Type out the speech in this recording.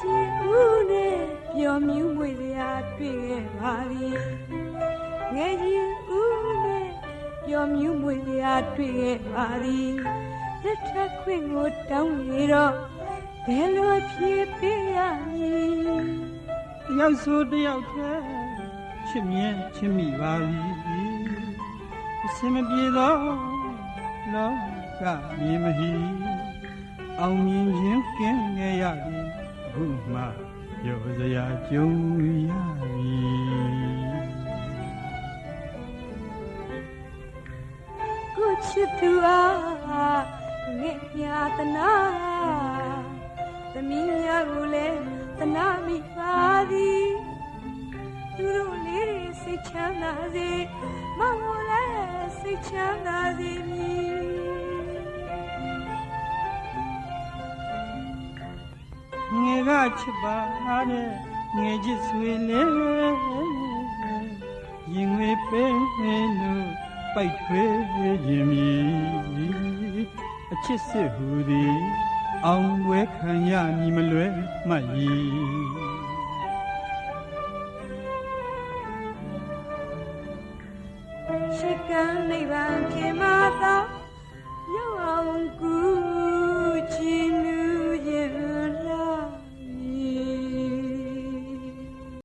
ကြီးဦးနဲ့ပျော်မြူးမွေစရာတွေ့ခဲ့ပါသည်ငယ်ကြီးဦးနဲ့ပျော်မြူးမွေစရာတွေ့ခဲ့ပါသည်လက်ထပ်ခွင့်ကိုတောင်းနေတော့ဘယ်လိုဖြေပေးရမည်တယောက်ဆိုတယောက်တည်းချစ်မြဲချစ်မိပါပြီအစင်မပြေတော့လောကမြင်မဟီအောင်မြင်ခြင်းကင်းခဲ့ရသည်အခုမှရောစရာကြုံရပြီကိုချစ်သူအားငဲ့ညာတနာသမီးများကိုလည်းတနာမိပါသည်သူတို့လေးတွေစိတ်ချမ်းသာစေမောင်ကိုလည်းစိတ်ချမ်းသာစေမည်ငယ်ကချစ်ပါတဲ့ငယ်ချစ်ဆွေလေးရင်ငွေပေးလို့ပိုက်ထွေးခြင်းမီအချစ်စစ်ဟူသည်အောင်ပွဲခံရမည်မလွဲမှတ်၏ရှိကံနိဗ္ဗာန်ဖြစ်မှာ